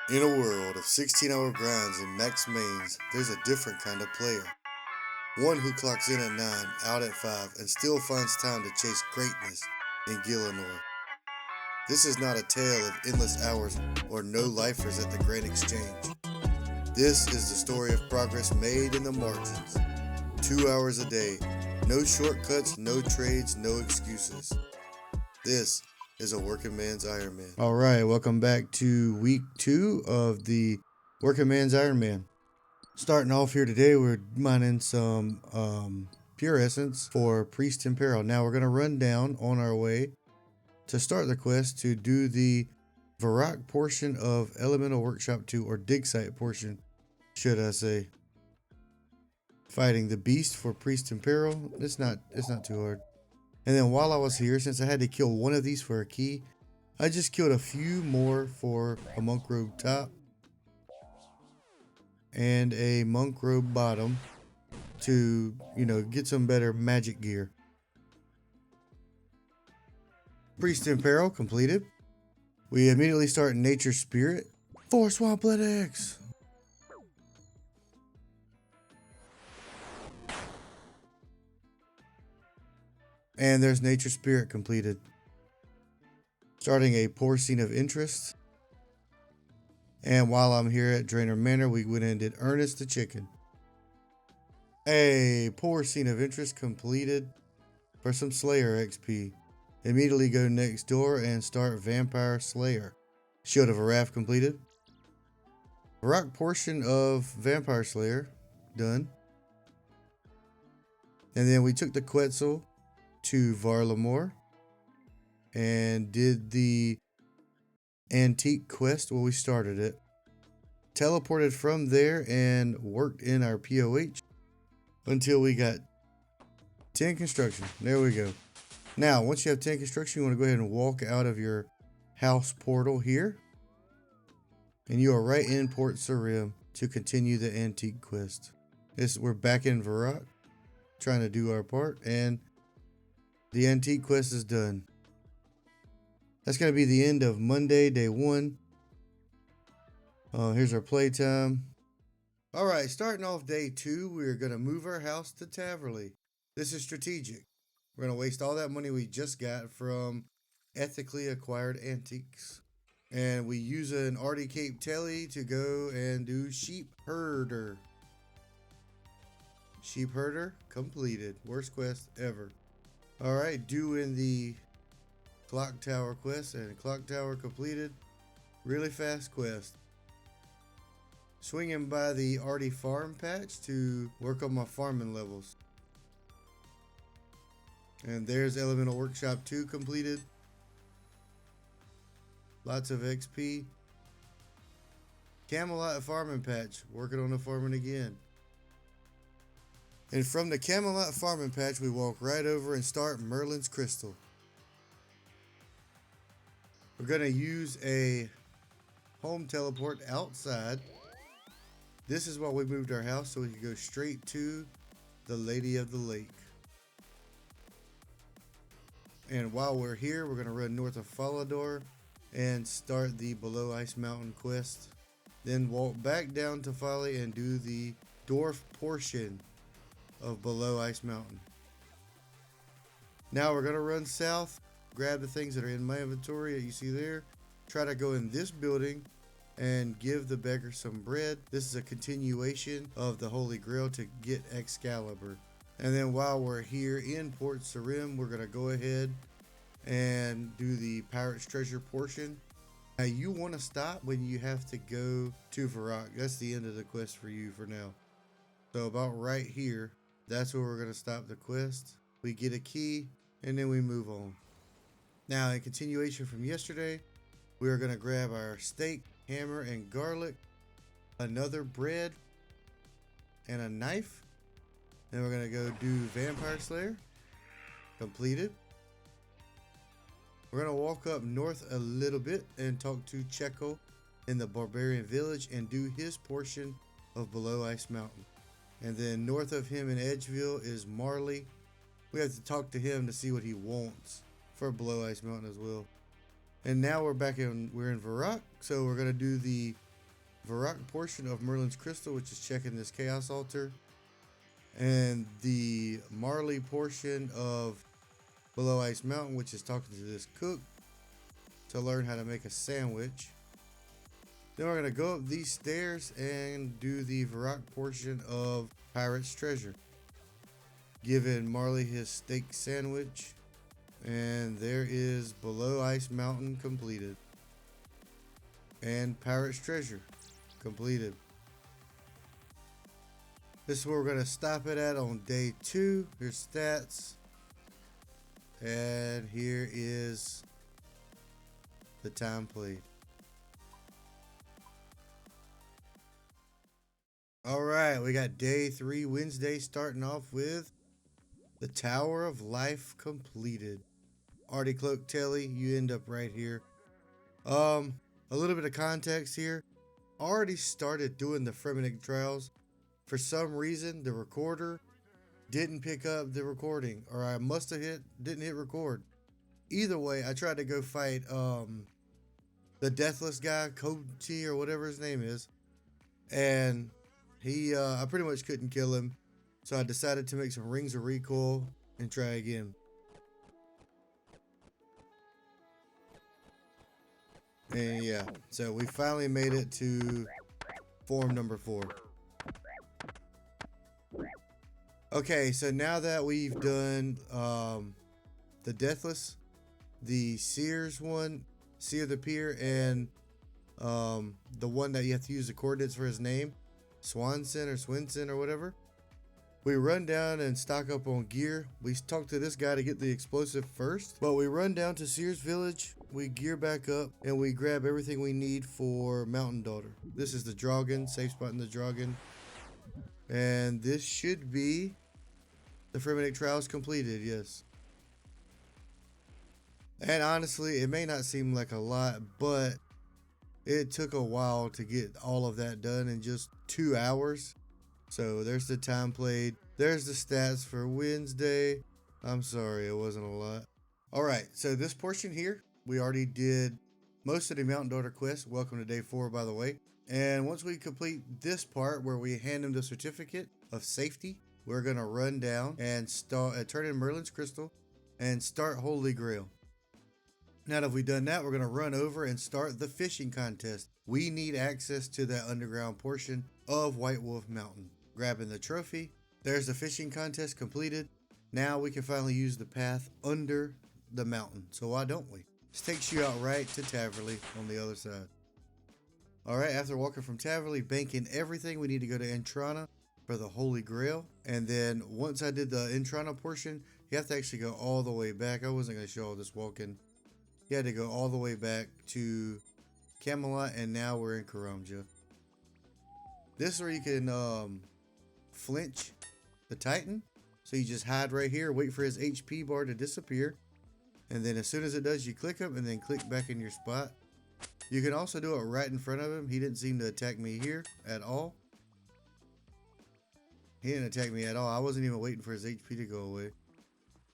In a world of 16-hour grinds and max mains, there's a different kind of player. One who clocks in at 9, out at 5, and still finds time to chase greatness in Gillinor. This is not a tale of endless hours or no-lifers at the Great Exchange. This is the story of progress made in the margins. 2 hours a day, no shortcuts, no trades, no excuses. This is a working man's Ironman. All right, welcome back to week 2 of the working man's Ironman. Starting off here today, we're mining some pure essence for Priest in Peril. Now we're going to run down on our way to start the quest to do the Varrock portion of Elemental Workshop 2, or dig site portion, should I say. Fighting the beast for Priest in Peril. It's not too hard. And then while I was here, since I had to kill one of these for a key, I just killed a few more for a monk robe top and a monk robe bottom to, get some better magic gear. Priest in Peril completed. We immediately start Nature Spirit for Swampletics. And there's Nature Spirit completed. Starting a Poor Scene of Interest. And while I'm here at Drainer Manor, we went and did Ernest the Chicken. A Poor Scene of Interest completed for some Slayer XP. Immediately go next door and start Vampire Slayer. Shield of a Wrath completed. Rock portion of Vampire Slayer done. And then we took the Quetzal to Varlamore and did the antique quest. Well, we started it, teleported from there and worked in our POH until we got 10 construction. There we go. Now once you have 10 construction, you want to go ahead and walk out of your house portal here, and you are right in Port Sarim to continue the antique quest. We're back in Varrock trying to do our part, and the antique quest is done. That's going to be the end of Monday, day 1. Here's our playtime. All right, starting off day 2, we're going to move our house to Taverley. This is strategic. We're going to waste all that money we just got from ethically acquired antiques. And we use an Artie Cape Telly to go and do Sheep Herder. Sheep Herder completed. Worst quest ever. Alright, doing the Clock Tower quest, and Clock Tower completed. Really fast quest. Swinging by the Artie Farm Patch to work on my farming levels. And there's Elemental Workshop 2 completed. Lots of XP. Camelot Farming Patch, working on the farming again. And from the Camelot Farming Patch, we walk right over and start Merlin's Crystal. We're going to use a home teleport outside. This is why we moved our house, so we can go straight to the Lady of the Lake. And while we're here, we're going to run north of Falador and start the Below Ice Mountain quest. Then walk back down to Folly and do the dwarf portion of Below Ice Mountain. Now we're going to run south, grab the things that are in my inventory that you see there, try to go in this building and give the beggar some bread. This is a continuation of the Holy Grail to get Excalibur. And then while we're here in Port Sarim, we're going to go ahead and do the Pirate's Treasure portion. Now you want to stop when you have to go to Varrock. That's the end of the quest for you for now. So about right here, that's where we're going to stop the quest. We get a key and then we move on. Now in continuation from yesterday, we are going to grab our steak, hammer, and garlic, another bread, and a knife. Then we're going to go do Vampire Slayer. Completed. We're going to walk up north a little bit and talk to Checo in the Barbarian Village and do his portion of Below Ice Mountain. And then north of him in Edgeville is Marley. We have to talk to him to see what he wants for Below Ice Mountain as well. And now we're in Varrock, so we're going to do the Varrock portion of Merlin's crystal, which is checking this chaos altar, and the Marley portion of Below Ice Mountain, which is talking to this cook to learn how to make a sandwich. Then we're going to go up these stairs and do the Varrock portion of Pirate's Treasure, giving Marley his steak sandwich. And there is Below Ice Mountain completed. And Pirate's Treasure completed. This is where we're going to stop it at on day 2. Here's stats. And here is the time played. Alright, we got day 3 Wednesday, starting off with the Tower of Life completed. Artie Cloak Telly, you end up right here. A little bit of context here. Already started doing the Fremennik trials. For some reason, the recorder didn't pick up the recording, or I must have didn't hit record. Either way, I tried to go fight the deathless guy, Koji or whatever his name is, and he I pretty much couldn't kill him, so I decided to make some rings of recoil and try again. And yeah, so we finally made it to form number 4. Okay, so now that we've done the Deathless, the Seers one, Seer the Pier, and the one that you have to use the coordinates for his name, Swanson or Swinson or whatever, we run down and stock up on gear. We talk to this guy to get the explosive first, but we run down to Sears Village, we gear back up, and we grab everything we need for Mountain Daughter. This is the Dragon, safe spot in the Dragon. And this should be the Fremennik trials completed, yes. And honestly, it may not seem like a lot, but it took a while to get all of that done in just 2 hours. So there's the time played. There's the stats for Wednesday. I'm sorry, it wasn't a lot. Alright, so this portion here, we already did most of the Mountain Daughter quest. Welcome to day 4, by the way. And once we complete this part where we hand him the certificate of safety, we're going to run down and start turn in Merlin's crystal and start Holy Grail. Now that we've done that, we're going to run over and start the fishing contest. We need access to that underground portion of White Wolf Mountain. Grabbing the trophy. There's the fishing contest completed. Now we can finally use the path under the mountain. So why don't we? This takes you out right to Taverley on the other side. Alright, after walking from Taverley, banking everything, we need to go to Entrana for the Holy Grail. And then once I did the Entrana portion, you have to actually go all the way back. I wasn't going to show all this walking. You had to go all the way back to Camelot, and now we're in Karamja. This is where you can flinch the Titan. So you just hide right here, wait for his HP bar to disappear. And then as soon as it does, you click him and then click back in your spot. You can also do it right in front of him. He didn't seem to attack me here at all. He didn't attack me at all. I wasn't even waiting for his HP to go away.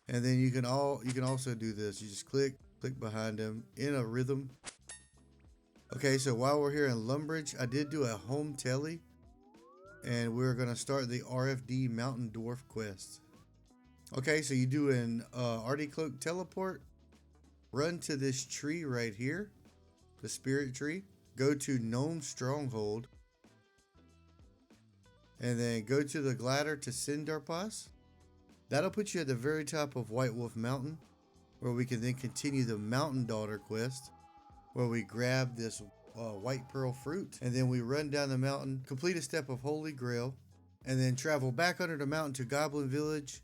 And then you can also do this. You just click behind him in a rhythm. Okay, so while we're here in Lumbridge, I did do a home telly. And we're going to start the RFD Mountain Dwarf quest. Okay, so you do an Artie Cloak teleport. Run to this tree right here. The spirit tree. Go to Gnome Stronghold. And then go to the glider to Sindarpass. That'll put you at the very top of White Wolf Mountain, where we can then continue the Mountain Daughter quest, where we grab this white pearl fruit, and then we run down the mountain, complete a step of Holy Grail, and then travel back under the mountain to Goblin Village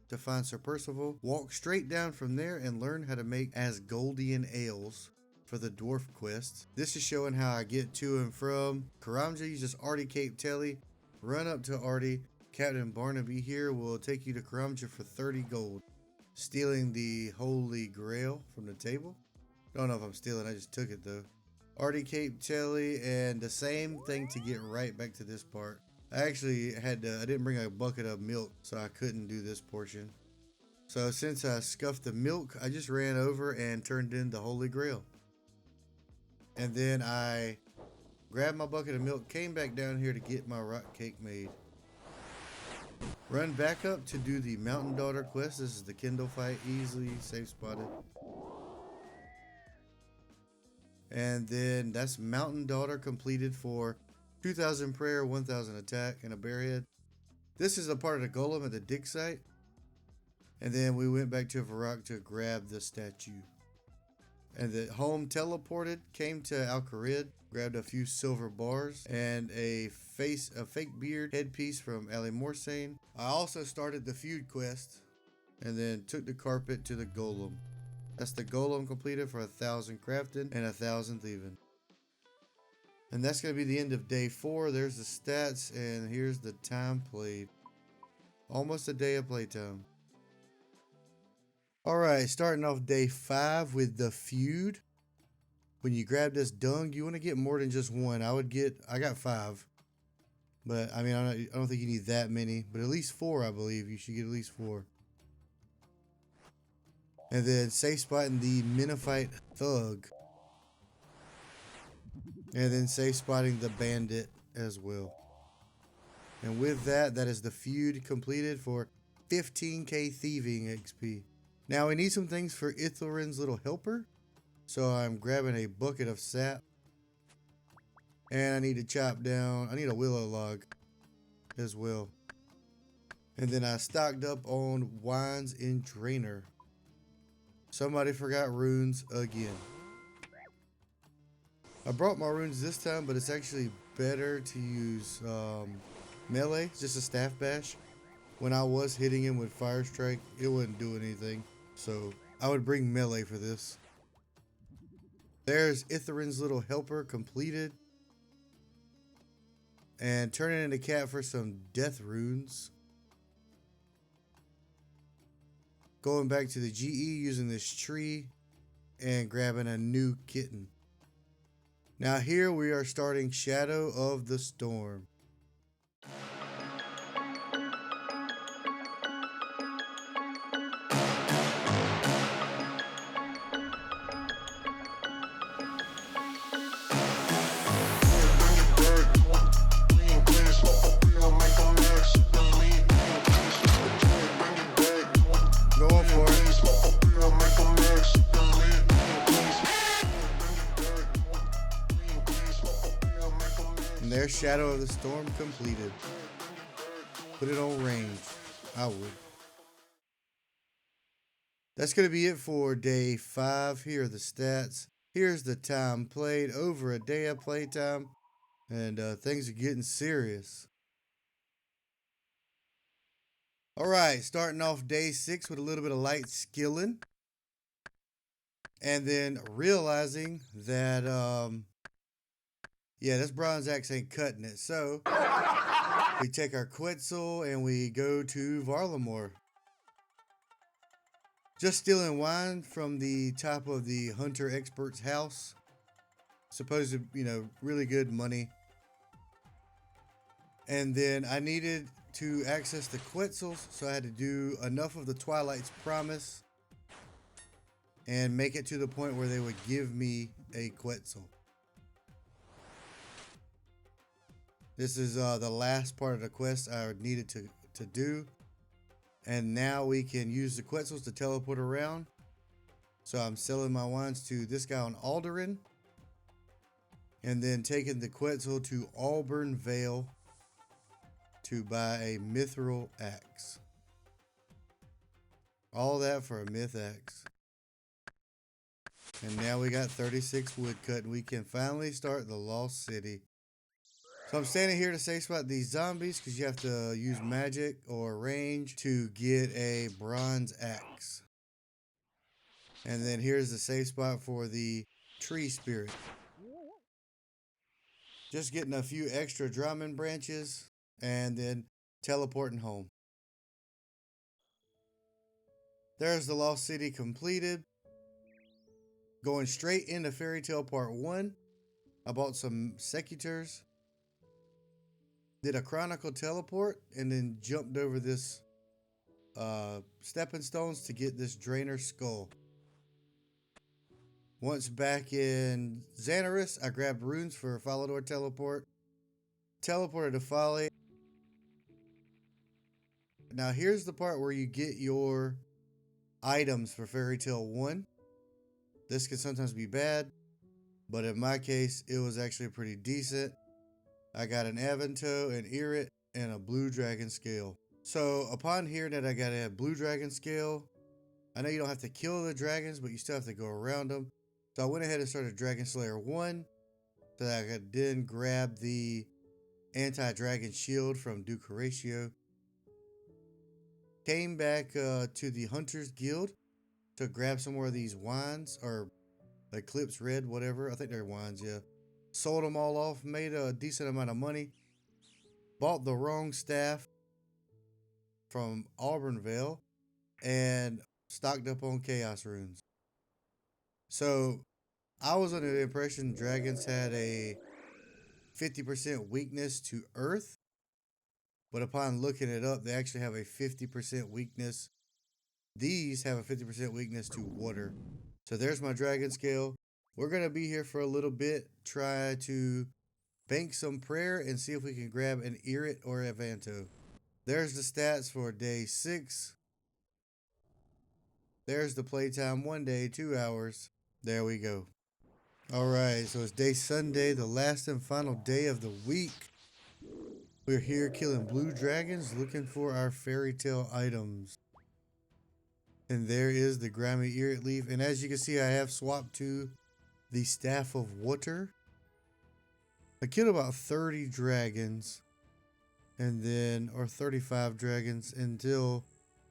to find Sir Percival. Walk straight down from there and learn how to make Asgoldian ales for the dwarf quest. This is showing how I get to and from Karamja. You just Artie Cape Telly, run up to Artie. Captain Barnaby here will take you to Karamja for 30 gold. Stealing the Holy Grail from the table. Don't know if I'm stealing, I just took it though. Artie Cape Telly, and the same thing to get right back to this part. I actually I didn't bring a bucket of milk, so I couldn't do this portion. So since I scuffed the milk, I just ran over and turned in the Holy Grail. And then I grabbed my bucket of milk, came back down here to get my rock cake made. Run back up to do the Mountain Daughter quest. This is the Kindle fight, easily safe spotted. And then that's Mountain Daughter completed for 2,000 prayer, 1,000 attack, and a bear head. This is a part of the golem at the dig site. And then we went back to Varrock to grab the statue. And the home teleported, came to Al-Kharid, grabbed a few silver bars and a fake beard headpiece from Ali Morsane. I also started the feud quest and then took the carpet to the golem. That's the golem completed for 1,000 crafting and 1,000 thieving. And that's going to be the end of day 4. There's the stats and here's the time played. Almost a day of playtime. Alright, starting off day 5 with the feud. When you grab this dung, you want to get more than just one. I got 5. But I mean, I don't think you need that many, but at least 4, I believe. You should get at least 4. And then safe spotting the Menifite Thug. And then safe spotting the Bandit as well. And with that, that is the feud completed for 15k thieving XP. Now we need some things for Ithilrin's little helper. So I'm grabbing a bucket of sap. And I need to chop down, I need a willow log as well. And then I stocked up on wines in Drainer. Somebody forgot runes again. I brought my runes this time, but it's actually better to use melee, just a staff bash. When I was hitting him with Fire Strike, it wouldn't do anything. So I would bring melee for this. There's Ithilrin's little helper completed. And turning into cat for some death runes. Going back to the GE using this tree and grabbing a new kitten. Now here we are starting Shadow of the Storm. There's Shadow of the Storm completed. Put it on range. I would. That's going to be it for day 5. Here are the stats. Here's the time played. Over a day of playtime. And things are getting serious. Alright, starting off day 6 with a little bit of light skilling. And then realizing that yeah, this bronze axe ain't cutting it. So we take our Quetzal and we go to Varlamore. Just stealing wine from the top of the hunter expert's house. Supposed to, really good money. And then I needed to access the Quetzals, so I had to do enough of the Twilight's Promise and make it to the point where they would give me a Quetzal. This is the last part of the quest I needed to do. And now we can use the Quetzals to teleport around. So I'm selling my wines to this guy on Alderan. And then taking the Quetzal to Auburn Vale to buy a mithril axe. All that for a myth axe. And now we got 36 woodcut and we can finally start the Lost City. So I'm standing here to safe spot these zombies because you have to use magic or range to get a bronze axe. And then here's the safe spot for the tree spirit. Just getting a few extra drummond branches and then teleporting home. There's the Lost City completed. Going straight into Fairy Tale Part 1. I bought some secutors. Did a Chronicle teleport and then jumped over this stepping stones to get this Drainer skull. Once back in Xanaris, I grabbed runes for Falador teleport. Teleported to Folly. Now here's the part where you get your items for Fairy Tale 1. This can sometimes be bad, but in my case, it was actually pretty decent. I got an Avanto, an Irrit, and a Blue Dragon Scale. So upon hearing that I got a Blue Dragon Scale, I know you don't have to kill the dragons, but you still have to go around them. So I went ahead and started Dragon Slayer 1 so that I could then grab the anti-dragon shield from Duke Horatio. Came back to the Hunters Guild to grab some more of these wines, or Eclipse Red, whatever. I think they're wines, yeah. Sold them all off, made a decent amount of money. Bought the wrong staff from Auburnvale and stocked up on Chaos Runes. So I was under the impression dragons had a 50% weakness to earth, but upon looking it up, they actually have a 50% weakness. These have a 50% weakness to water. So there's my dragon scale. We're going to be here for a little bit, try to bank some prayer and see if we can grab an Irrit or a Vanto. There's the stats for day 6. There's the playtime, 1 day, 2 hours. There we go. Alright, so it's day Sunday, the last and final day of the week. We're here killing blue dragons, looking for our fairy tale items. And there is the grimy Irrit leaf. And as you can see, I have swapped to the Staff of Water. I killed about 30 dragons. And then, or 35 dragons, until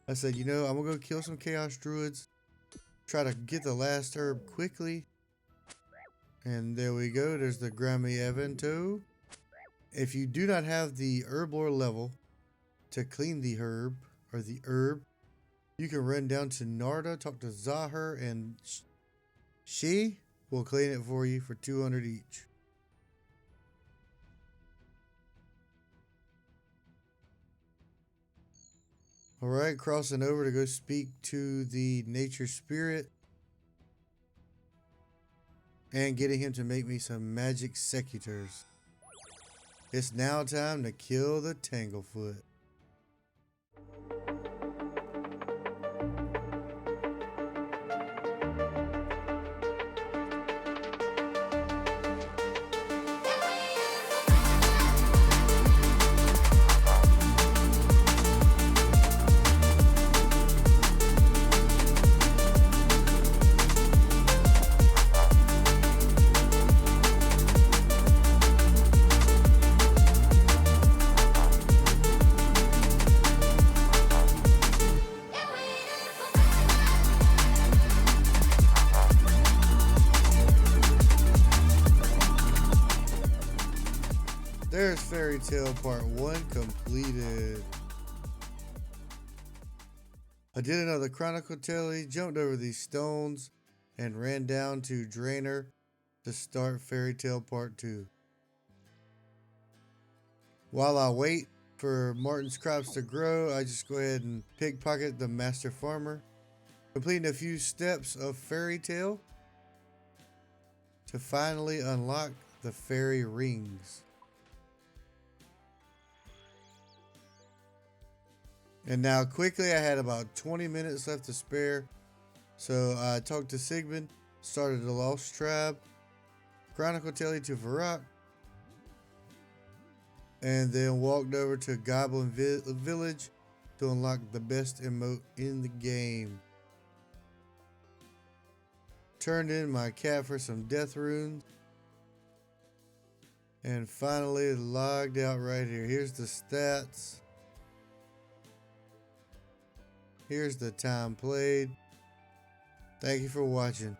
I said, you know, I'm going to go kill some Chaos Druids. Try to get the last herb quickly. And there we go. There's the grimy Avanto. If you do not have the herb lore level to clean the herb, or the herb, you can run down to Narda, talk to Zahar, and she will clean it for you for 200 each. Alright, crossing over to go speak to the nature spirit and getting him to make me some magic secutors. It's now time to kill the Tanglefoot. There's Fairy Tale Part 1 completed. I did another Chronicle Telly, jumped over these stones, and ran down to Draenor to start Fairy Tale Part 2. While I wait for Martin's crops to grow, I just go ahead and pickpocket the Master Farmer, completing a few steps of Fairy Tale to finally unlock the Fairy Rings. And now quickly, I had about 20 minutes left to spare. So I talked to Sigmund, started the Lost Tribe, Chronicle Telly to Varrock, and then walked over to Goblin Village to unlock the best emote in the game. Turned in my cat for some death runes. And finally logged out right here. Here's the stats. Here's the time played. Thank you for watching.